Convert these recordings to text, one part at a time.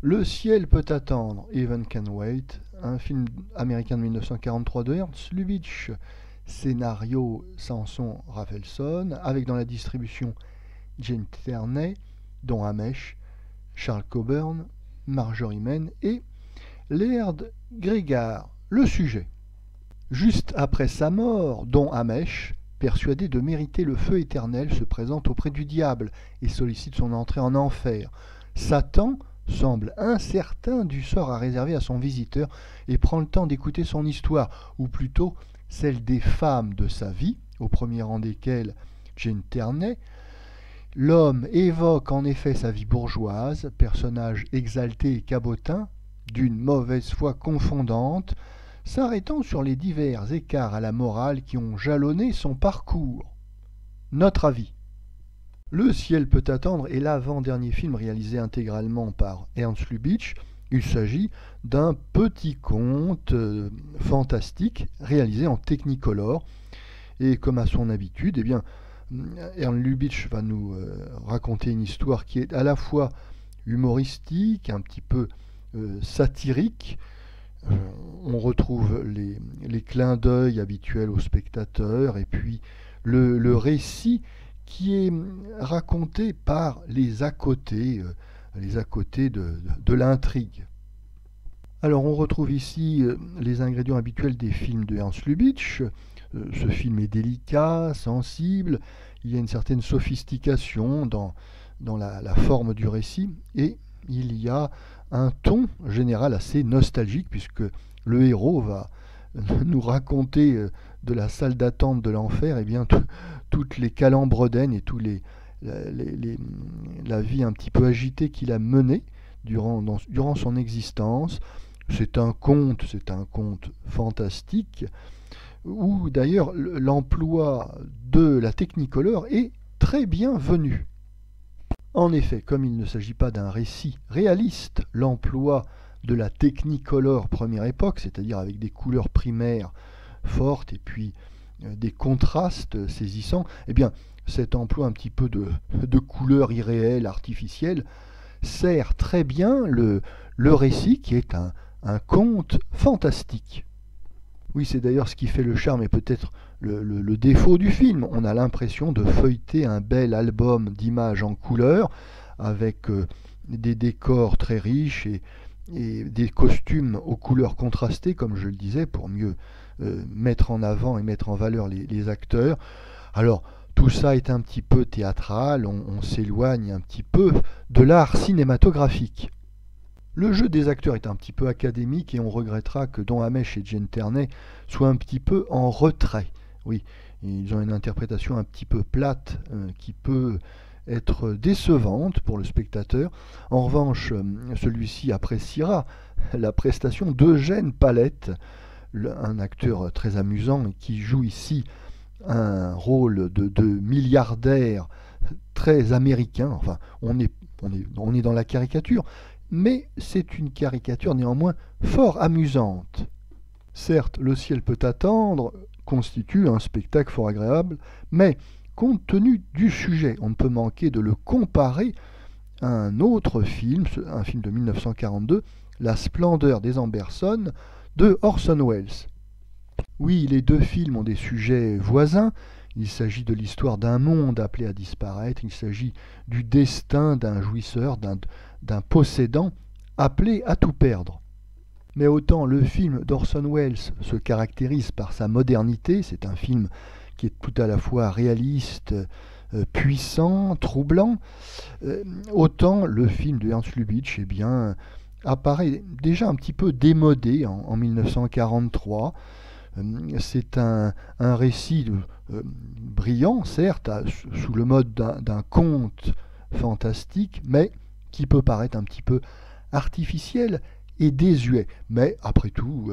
Le ciel peut attendre, Heaven Can Wait, un film américain de 1943 de Ernst Lubitsch, scénario Samson Raphaelson, avec dans la distribution Jane Terney, Don Ameche, Charles Coburn, Marjorie Men et Laird Grigard. Le sujet. Juste après sa mort, Don Ameche, persuadé de mériter le feu éternel, se présente auprès du diable et sollicite son entrée en enfer. Satan semble incertain du sort à réserver à son visiteur et prend le temps d'écouter son histoire, ou plutôt celle des femmes de sa vie, au premier rang desquelles Jane Terney. L'homme évoque en effet sa vie bourgeoise, personnage exalté et cabotin, d'une mauvaise foi confondante, s'arrêtant sur les divers écarts à la morale qui ont jalonné son parcours. Notre avis. Le ciel peut attendre est l'avant-dernier film réalisé intégralement par Ernst Lubitsch. Il s'agit d'un petit conte fantastique réalisé en Technicolor. Et comme à son habitude, eh bien, Ernst Lubitsch va nous raconter une histoire qui est à la fois humoristique, un petit peu satirique. On retrouve les clins d'œil habituels aux spectateurs et puis le récit qui est raconté par les à côté de l'intrigue. Alors on retrouve ici les ingrédients habituels des films de Ernst Lubitsch. Ce film est délicat, sensible, il y a une certaine sophistication dans la forme du récit et il y a un ton général assez nostalgique puisque le héros va nous raconter de la salle d'attente de l'enfer et bien toutes les calembredaines et la vie un petit peu agitée qu'il a menée durant son existence. C'est un conte fantastique où d'ailleurs l'emploi de la Technicolor est très bienvenu. En effet, comme il ne s'agit pas d'un récit réaliste, l'emploi de la Technicolor première époque, c'est-à-dire avec des couleurs primaires fortes et puis des contrastes saisissants, eh bien cet emploi un petit peu de couleurs irréelles, artificielles, sert très bien le récit qui est un conte fantastique. Oui, c'est d'ailleurs ce qui fait le charme et peut-être le défaut du film. On a l'impression de feuilleter un bel album d'images en couleur avec des décors très riches et des costumes aux couleurs contrastées, comme je le disais, pour mieux mettre en avant et mettre en valeur les acteurs. Alors, tout ça est un petit peu théâtral, on s'éloigne un petit peu de l'art cinématographique. Le jeu des acteurs est un petit peu académique et on regrettera que Don Ameche et Jane Terney soient un petit peu en retrait. Oui, ils ont une interprétation un petit peu plate qui peut être décevante pour le spectateur. En revanche, celui-ci appréciera la prestation d'Eugène Pallette, un acteur très amusant et qui joue ici un rôle de milliardaire très américain. Enfin, on est dans la caricature, mais c'est une caricature néanmoins fort amusante. Certes, Le ciel peut attendre constitue un spectacle fort agréable, mais compte tenu du sujet, on ne peut manquer de le comparer à un autre film, un film de 1942, La splendeur des Amberson, de Orson Welles. Oui, les deux films ont des sujets voisins. Il s'agit de l'histoire d'un monde appelé à disparaître, il s'agit du destin d'un jouisseur, d'un possédant appelé à tout perdre. Mais autant le film d'Orson Welles se caractérise par sa modernité, c'est un film qui est tout à la fois réaliste, puissant, troublant, autant le film de Ernst Lubitsch eh bien, apparaît déjà un petit peu démodé en 1943. C'est un récit brillant, certes, sous le mode d'un conte fantastique, mais qui peut paraître un petit peu artificiel et désuet. Mais après tout,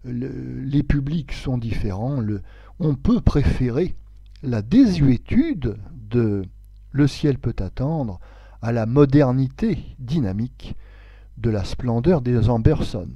les publics sont différents. On peut préférer la désuétude de Le ciel peut attendre à la modernité dynamique de La splendeur des Amberson.